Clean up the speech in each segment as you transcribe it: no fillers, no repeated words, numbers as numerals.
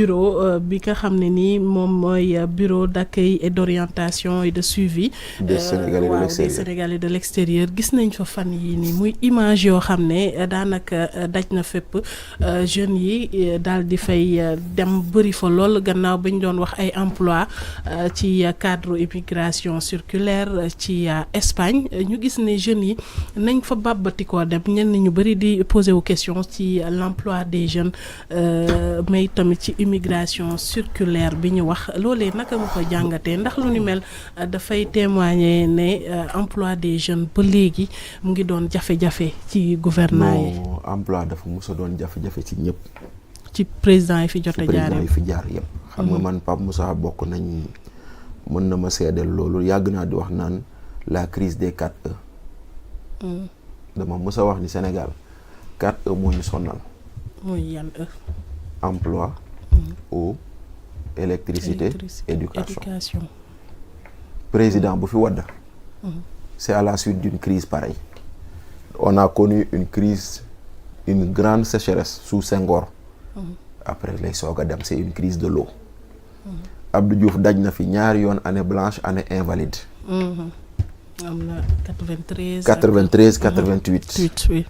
bureau bi nga xam ne nii moom mooy bureau d'accueil et d'orientation et de suivi des Sénégalais de l'extérieur gis nañ fa fan yi nii muy image yoo xam ne daanaka daj na fépp jeunes yi daal di fay dem bëri fa lool gannaaw ba ñu doon wax ay emploi ci cadre immigration circulaire ci Espagne ñu gis ne jeunes yi nañ fa bàbbatikoo dem ñenn ñu bëri di poser wu question ci l'emploi des jeunes mais tamit ci immigration circulaire bi ñu wax loolee naka nga ko jàngatee ndax lu ni mel dafay témoigner ne emploi des jeunes ba léegi mu ngi doon jafe-jafe ci gouvernement yi. non emploi dafa mos a doon jafe-jafe ci ñëpp. ci président yi fi jot a jaar président yi fi jaar yëpp. xam nga man Pape Moussa bokk nañ mën na ma seedeel loolu yàgg naa di wax naan la crise des 4E. dama mos a wax ni Sénégal 4E moo ñu sonnal. muy yan E. emploi. eau électricité éducation. président bu fi wadda c'est à la suite d'une crise pareille. On a connu une grande sécheresse sous Senghor. Après lay soog a dem c'est une crise de l'eau. Abdou Diouf daj na fi ñaari yoon année blanche année invalide. am na 93 88. Oui.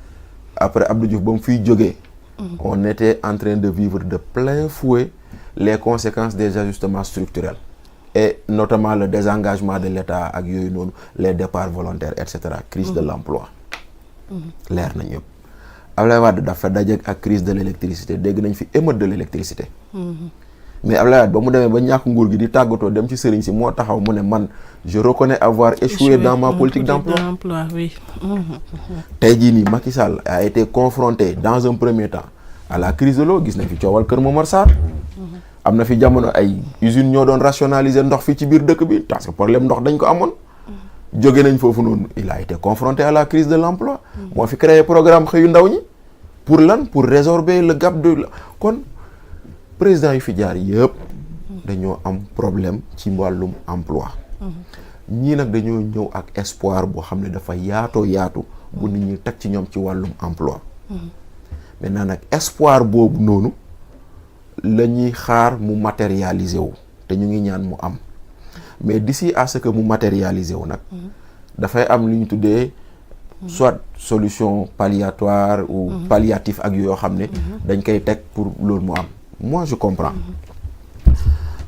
Après Abdou Diouf ba mu fiy jógee. On était en train de vivre de plein fouet les conséquences des ajustements structurels et notamment le désengagement de l'État ak yooyu noonu les départs volontaires et cetera crise de l'emploi. leer na ñëpp. Abdoulaye Wade dafa daje ak crise de l'électricité dégg nañ fi émeute de l'électricité. Mais Abdoulaye Wade ba mu demee ba ñàkk nguur gi di tàggatoo dem ci sëriñ si moo taxaw mu ne man je reconnais avoir échoué dans ma politique d'emploi. Oui. tey jii nii Macky Sall a été confronté dans un premier temps à la crise de l'eau gis nañ fi coowal Kër Momar Sarr. am na fi jamono ay usines ñoo doon rationaliser ndox fii ci biir dëkk bi parce que problème ndox dañ ko amoon. jóge nañ foofu noonu il a été confronté à la crise de l'emploi. moo fi créé programme xëyu ndaw ñi. pour lan pour résorber le gap de kon président yu fi jaar yëpp. dañoo am problème ci wàllum emploi. ñii nag dañoo ñëw ak espoir boo xam ne dafa yaatoo yaatu. bu nit ñi teg ci ñoom ci wàllum emploi. maintenant nag espoir boobu noonu la ñuy xaar mu matérialiser wu te ñu ngi ñaan mu am. mais d'ici à ce que mu matérialiser wu nag dafay am lu ñu tuddee soit solution palliatoire ou palliatif ak yoo xam ne dañ koy teg pour loolu mu am moi je comprends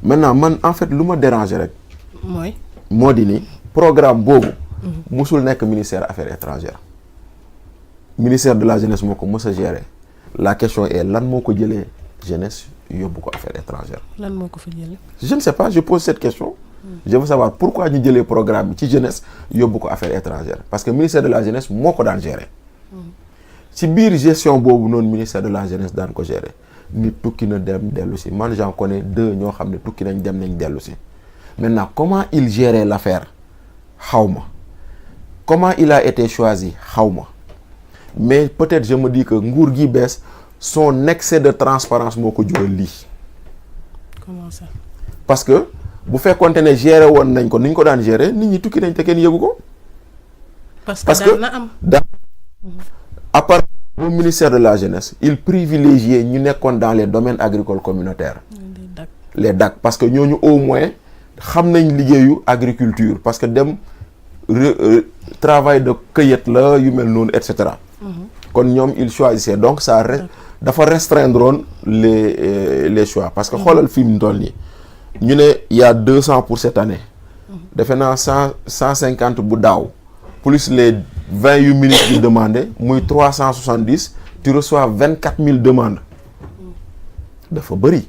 maintenant man en fait lu ma déranger rek moo di ni programme boobu musul nekk ministère affaires étrangères ministère de la jeunesse moo ko mës a gérer la question est lan moo ko jëlee jeunesse yóbbu ko affaires étrangères lan moo ko fa jëlee je ne sais pas je pose cette question. Je veux savoir pourquoi ñu jëlee programme bi ci jeunesse yóbbu ko affaires étrangères parce que ministère de la jeunesse moo ko daan gérer. ci biir gestion boobu noonu ministère de la jeunesse daan ko gérer nit tukki na dem dellu si man j'en connais 2 ñoo xam ne tukki nañ dem nañ dellu si. Maintenant comment il gérait l'affaire xaw ma comment il a été choisi xaw ma mais peut-être je me dis que nguur gi bees son excès de transparence moo ko jural lii. Comment ça? Parce que bu fekkoonte ne gérer woon nañ ko ni ñu ko daan gérer nit ñi tukki nañ te kenn yëgu ko. parce que daan na am à part au ministère de la jeunesse il privilégiait ñu nekkoon dans les domaines agricoles communautaires. les DAC parce que ñooñu au moins xam nañ liggéeyu agriculture parce que dem travail de cueillette la yu mel noonu et cetera. kon ñoom il choisissait donc ça dafa restreindre les choix parce que xoolal fi mu toll nii. ñu ne y a 200 pour cette année defe naa 150 bu daaw plus les 20 yu ministres yi demandé muy 370 tu reçois 24 000 demandes dafa bëri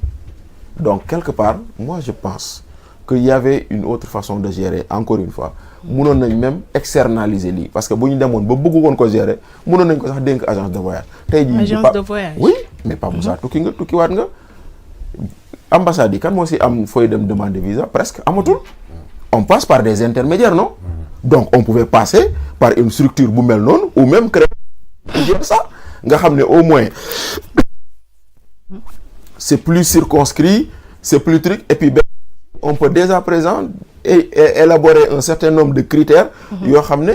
donc quelque part moi je pense que y avait une autre façon de gérer encore une fois mënoon nañ même externaliser lii parce que bu ñu demoon ba bëgg woon ko gérer mënoon nañ ko sax dénk agence de voyage tey jii agence de voyage oui mais pas Moussa tukki waat nga ambassade yi kan moo si am fooy dem demander visa presque amatul on passe par des intermédiaires non donc on pouvait passer par une structure bu mel noonu ou même créer ça nga xam ne au moins c'est plus circonscrit c'est plus truc et puis on peut dès à présent élaborer un certain nombre de critères yoo xam ne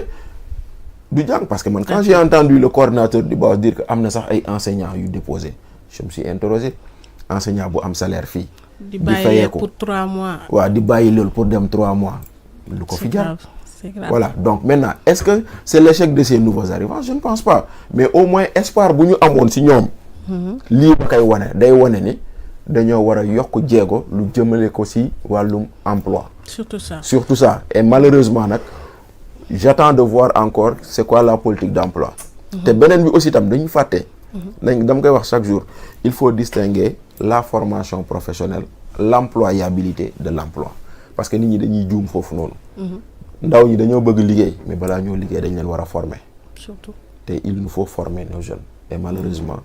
du jàng parce que man quand j'ai entendu le coordinateur du BAOS dire que am na sax ay enseignants yu déposé je me suis interrogé enseignant bu am salaire fii. di bàyyi pour 3 mois. waaw di bàyyi loolu pour dem 3 mois. lu ko fi jar. C'est grave. Voilà, donc maintenant, est-ce que c'est l'échec de ces nouveaux arrivants? Je ne pense pas. Mais au moins, espoir bu ñu amoon si ñoom. lii ba koy wane day wane ni dañoo war a yokk jéego lu jëmale ko si wàllum emploi. Surtout ça. Surtout ça. Et malheureusement nag j'attends de voir encore c'est quoi la politique d'emploi. te beneen bi aussi tam dañu fàtte. dama koy wax chaque jour il faut distinguer la formation professionnelle l'employabilité de l'emploi parce que nit ñi dañuy juum foofu noonu. ndaw ñi dañoo bëgg liggéey mais balaa ñoo liggéey dañ leen war a former. Surtout. te il nous faut former nos jeunes et malheureusement.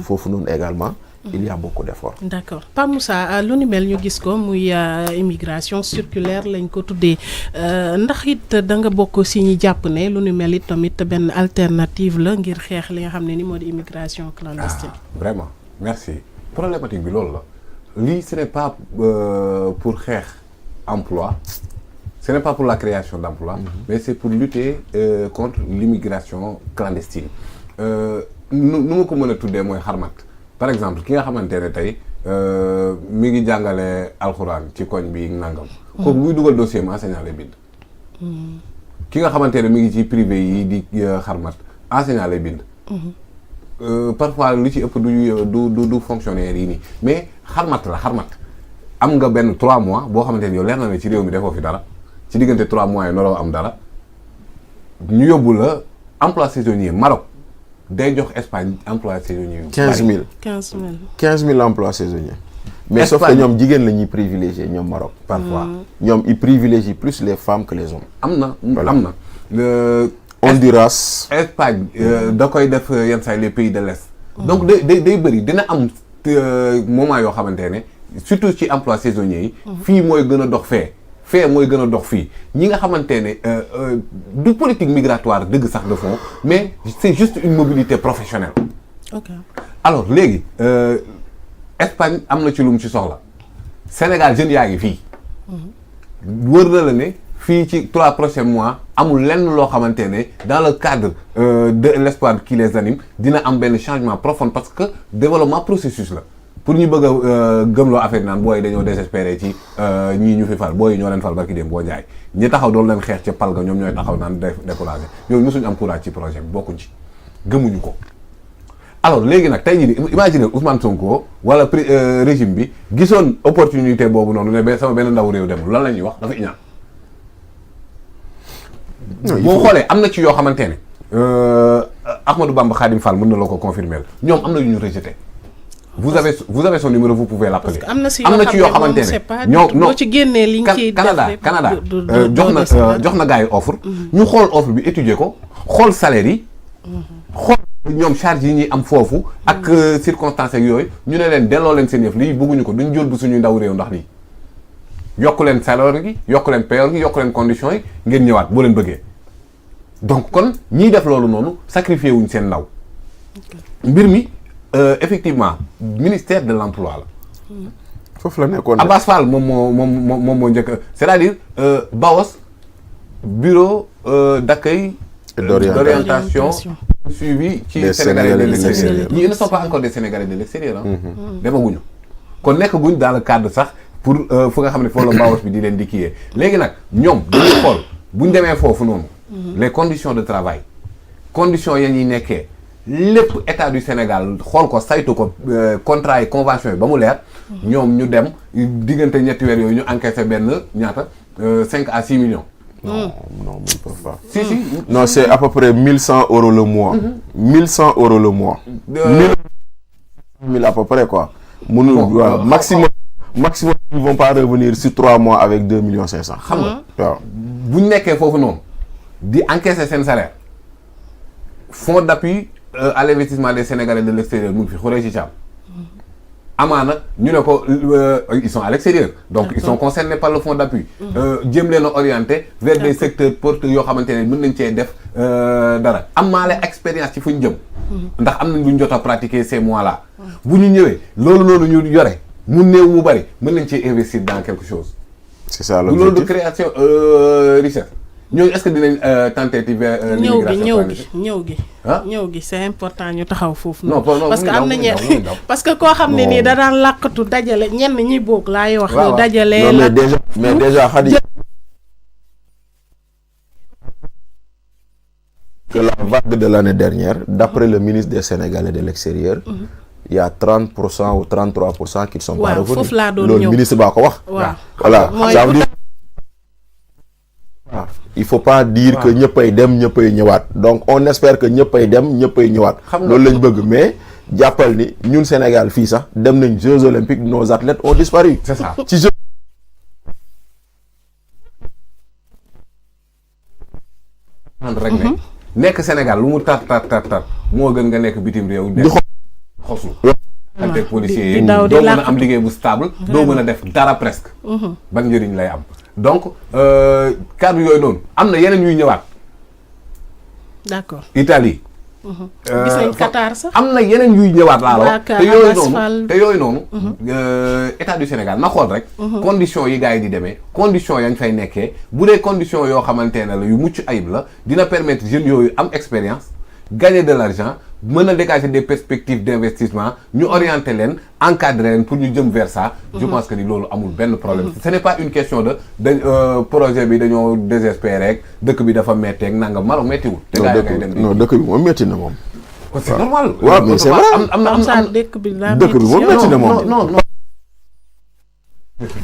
foofu noonu également. il y a beaucoup d'efforts. D'accord Pape Moussa lu ni mel ñu gis ko muy immigration circulaire lañ ko tuddee ndax it da nga bokk si ñi jàpp ne lu ni mel it tamit benn alternative la ngir xeex li nga xam ne ni moo di immigration clandestine. Vraiment merci problématique bi loolu la lii ce n'est pas pour xeex emploi. Ce n'est pas pour la création d'emplois, mais c'est pour lutter contre l'immigration clandestine. nu ma ko mën a tuddee mooy xarmat par exemple ki nga xamante ne tey mi ngi jàngale alxuraan ci koñ bi nangam. kooku muy dugal dossier ma enseignant lay bind. ki nga xamante ne mi ngi ci privé yi di xarmat enseignant lay bind. Parfois li ci ëpp du fonctionnaire yi nii mais xarmat la xarmat am nga benn 3 mois boo xamante ne yow leer na ne ci réew mi defoo fi dara. ci diggante 3 mois yi noroo am dara ñu yóbbu la emploi saisonnier Maroc day jox Espagne emploi saisonnier. 15000 15000 emplois saisonniers. mais Espagne, sauf que ñoom jigéen la ñuy privilégier ñoom Maroc. parfois ñoom ils privilégient plus les femmes que les hommes. am na. Honduras. Espagne da koy def yenn saa les pays de l'Est. donc day bëri dina am moment yoo xamante ne surtout ci emploi saisonnier yi. fii mooy gën a dox fee mooy gën a dox fii ñi nga xamante ne du politique migratoire dëgg sax de fond mais c'est juste une mobilité professionnelle. Ok. Alors léegi Espagne am na ci lu mu ci soxla Sénégal jeunes yaa ngi fii. wër na la ne fii ci 3 prochains mois amul lenn loo xamante ne dans le cadre de l'espoir qui les anime dina am benn changement profond parce que développement processus la. pour ñu bëgg a gëmloo affaire naan booy dañoo désespéré ci ñii ñu fi fal booy ñoo leen fal barki dem boo jaay ñi taxaw doon leen xeex ca pal ga ñoom ñooy taxaw naan découragé yooyu mosuñu am courage ci projet bi bokkuñ ci gëmuñu ko. alors léegi nag tey jii nii imagine Ousmane Sonko wala régime bi gisoon opportunité boobu noonu ne sama benn ndaw réew demul lan la ñuy wax dafa iñaan. boo xoolee am na ci yoo xamante ne Ahmadou Bamba Khadim Fall mën na la ko confirmer ñoom am na yu ñu rejeté. vous avez son numéro vous pouvez l'appeler. parce que am na ci yoo xamante ne ñoo boo ci génnee liñ ciy def Canada jox na gars yi offre. ñu xool offre bi étudier ko xool salaire yi. xool ñoom charge yi ñuy am foofu. ak circonstances ak yooyu ñu ne leen delloo leen seen yëf lii bëgguñu ko duñ jël bu suñuy ndaw réew ndax lii. yokk leen salaire gi yokk leen payoor gi yokk leen conditions yi ngeen ñëwaat boo leen bëggee. donc kon ñiy def loolu noonu sacrifié wuñ seen ndaw. mbir mi. Effectivement ministère de l'emploi la. foofu la nekkoon Abbas Fall moom moo njëkk c'est-à-dire BAOS bureau d'accueil et d'orientation suivi ci Sénégalais de l'extérieur ñi ne sont pas encore des Sénégalais de l'extérieur demaguñu kon nekk guñ dans le cadre sax pour fu nga xam ne foofu la BAOS bi di leen di kiyee léegi nag ñoom dañuy xool buñ demee foofu noonu les conditions de travail conditions ya ñuy nekkee lépp état du Sénégal xool ko saytu ko contrat yi convention yi ba mu leer ñoom ñu dem diggante ñetti weer yooyu ñu encaissé benn ñaata 5 à 6 millions. non ils peuvent pas. si non c'est à peu près 1100 € le mois. 1100 € le mois. 1000 à peu près quoi. mënul waaw maximum ils vont pas revenir sur 3 mois avec 2 500 000. xam nga waaw bu ñu nekkee foofu noonu di encaisser seen salaire fonds d'appui à l'investissement des Sénégalais de l'extérieur mu ngi fi xuree ci Thiam. amaana ñu ne ko ils sont à l'extérieur donc ils sont concernés par le fonds d'appui. jéem leen a orienter vers des secteurs porteurs yoo xamante ne mën nañ cee def dara amaale expérience ci fu ñu jëm. ndax am nañ lu ñu jot a pratiquer ces mois-là. bu ñu ñëwee loolu noonu ñu yore mu néew mu bari mën nañ cee investir dans quelque chose. c'est ça l'objectif loolu de création richesse ñooñu est-ce que dinañ tentative ñëw gi c'est important ñu taxaw foofu. non parce que am na ñenn parce que koo xam ne nii da daan làqatu dajale ñenn ñi boog laay wax. dajale mais déjà Khady que la vague de l'année dernière, d'après le ministre des Sénégalais de l'extérieur, il y a 30% ou 33% qui ne sont pas revenus. Le ministre va quoi? Voilà. Ça veut dire... Il ne faut pas dire que nous payons dem, nous payons ñëwaat. Donc on espère que nous payons dem, nous payons ñëwaat. Loolu lañ bëgg mais jàppal ni ñun Sénégal fii sax dem nañ Jeux olympiques, nos athlètes ont disparu. C'est ça. Ci Jeux rek ne nekk Sénégal lu mu tar moo gën nga nekk bitim réew def xosu ak policiers yi doo mën a am liggéey bu stable doo mën a def dara presque ban njëriñ lay am donc cadre yooyu noonu am na yeneen yuy ñëwaat d'accord Italie gis nañ Qatar sax am na yeneen yuy ñëwaat laa wax te yooyu noonu état du Sénégal na xool rek conditions yi gars yi di demee conditions yañ fay nekkee bu dee conditions yoo xamante ne la yu mucc ayib la dina permettre jeunes yooyu am expérience gagner de l'argent mën a dégager des perspectives d'investissement ñu orienter leen encadrer leen pour ñu jëm vers ça. Je pense que ni loolu amul benn problème. Ce n'est pas une question de projet bi dañoo désespérer rek dëkk bi dafa métteeg nangam Maroc méttiwul. te gars yi ngay dem non dëkk bi moom métti na moom. c'est normal. waaw mais c'est vrai am na dëkk bi moom métti na moom. non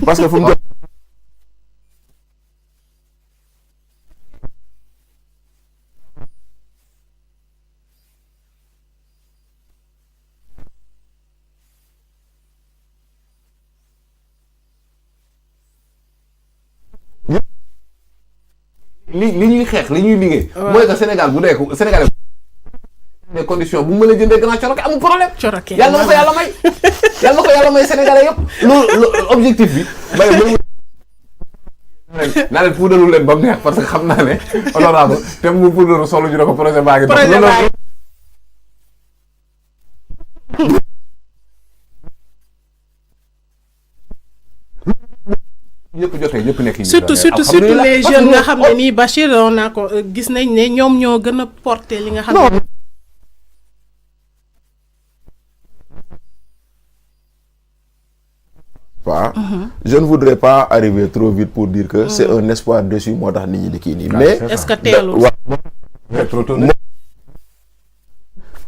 parce que fu mu li ñuy xeex li ñuy liggéey. mooy que Sénégal bu dee ko Sénégal des conditions bu mu mën a jëndee grand coroke amul problème. coroke yàlla na ko yàlla may. yàlla na ko yàlla may Sénégalais yëpp. loolu objectif bi. naa leen puudalu leen ba mu neex parce que xam naa ne honorable te mu puudalu solo ju ne ko projet baa ngi. projet baa ngi ñëpp jotee ñëpp nekk surtout les jeunes nga xam ne nii Bachir naa ko gis nañ ne ñoom ñoo gën a porter li nga xam ne. Je ne voudrais pas arriver trop vite pour dire que c'est un espoir dessus moo tax nit ñi di kii nii mais est-ce que teelul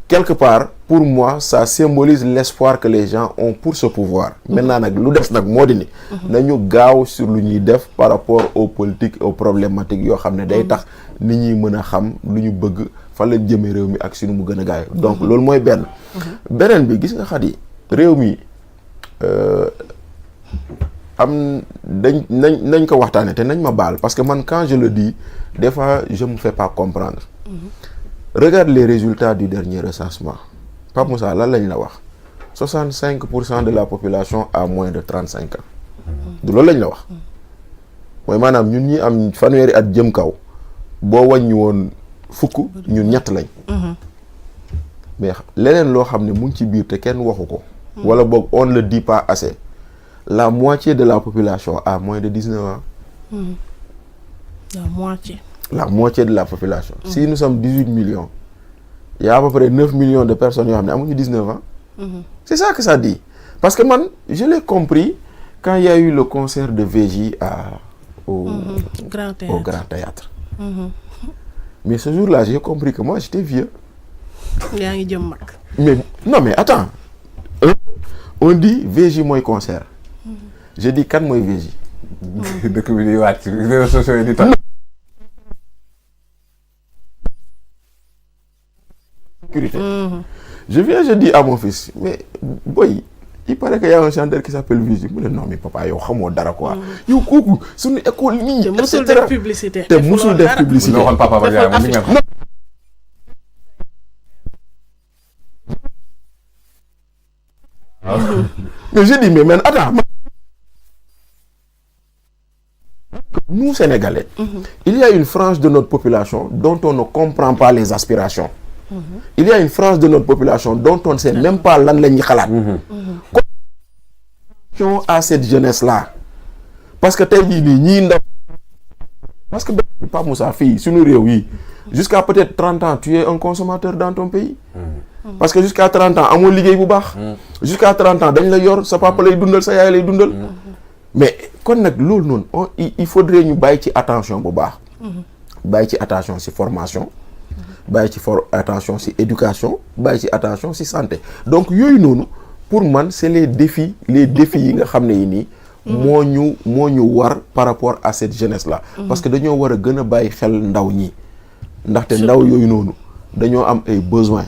quelque part pour moi ça symbolise l'espoir que les gens ont pour ce pouvoir maintenant nag lu des nag moo di ni nañu gaaw sur lu ñuy def par rapport aux politiques aux problématiques yoo xam ne day tax nit ñi mën a xam lu ñu bëgg fan lañ jëmee réew mi ak si nu mu gën a gaaw donc loolu mooy beneen bi gis nga Khady réew mi am nañ ko waxtaane te nañ ma baal parce que man quand je le dis des fois je me fais pas comprendre regarde les résultats du dernier recensement Pape Moussa lan lañ la wax 65% de la population a moins de 35 ans du loolu lañ la wax mooy maanaam ñun ñi am fanweeri at jëm kaw boo wàññi woon fukk ñun ñett lañ mais leneen loo xam ne mu ngi ci biir te kenn waxu ko wala boog on ne le dit pas assez la moitié de la population a moins de 19 ans. La moitié de la population. Si nous sommes 18 millions, il y a à peu près 9 millions de personnes qui ont 19 ans. C'est ça que ça dit. Parce que moi, je l'ai compris quand il y a eu le concert de VJ au Grand Théâtre. Mais ce jour-là, j'ai compris que moi, j'étais vieux. Mais non, mais attends. On dit VJ mooy concert. Je dis kan mooy VJ. dëkk bi di wàcc réseaux sociaux yi di tax. Je viens, je dis à mon fils, mais boy, il paraît qu'il y a un chanteur qui s'appelle VJ. Je me dis non mais papa, yow xamoo dara quoi. Yow kooku suñu école nii. te musul def publicité. te musul def publicité. waxoon papa ba jaay mi nga xam. Mais je dis, mais attends. Nous, Sénégalais, il y a une frange de notre population dont on ne comprend pas les aspirations. Il y a une frange de notre population dont on ne sait même pas lan la ñuy xalaat. À cette jeunesse-là. Parce que tey jii nii ñii ndaw parce que Pape Moussa fii suñu réew yi jusqu'à peut-être 30 ans tu es un consommateur dans ton pays. parce que jusqu'à 30 ans amoo liggéey bu baax. jusqu'à 30 ans dañ la yor sa papa lay dundal sa yaay lay dundal. mais kon nag loolu noonu il faudrait ñu bàyyi ci attention bu baax. bàyyi ci attention ci formation. bàyyi ci attention ci éducation bàyyi ci attention ci santé donc yooyu noonu pour man c'est les défis yi nga xam ne yi nii. moo ñu war par rapport à cette jeunesse là. parce que dañoo war a gën a bàyyi xel ndaw ñi. ndaxte ndaw yooyu noonu dañoo am ay besoins.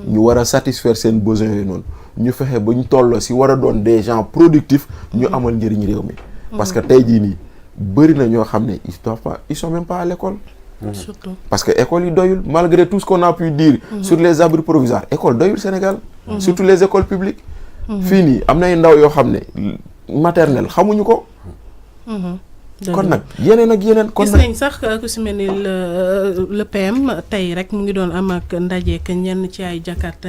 ñu war a satisfaire seen besoins yooyu noonu ñu fexe ba ñu toll ci war a doon des gens productifs ñu amal njëriñ réew mi. parce que tey jii nii bëri na ñoo xam ne ils sont même pas à l'école. Surtout. Parce que école yi doyul malgré tout ce qu'on a pu dire. sur les abris provisoires école doyul Sénégal. surtout les écoles publiques. fii nii am nay ndaw yoo xam ne maternelle xamuñu ko. kon nag yeneen ak yeneen. kon gis nañ sax ku si mel ni le PM tey rek mu ngi doon am ak ndaje que ñenn ci ay Jakarta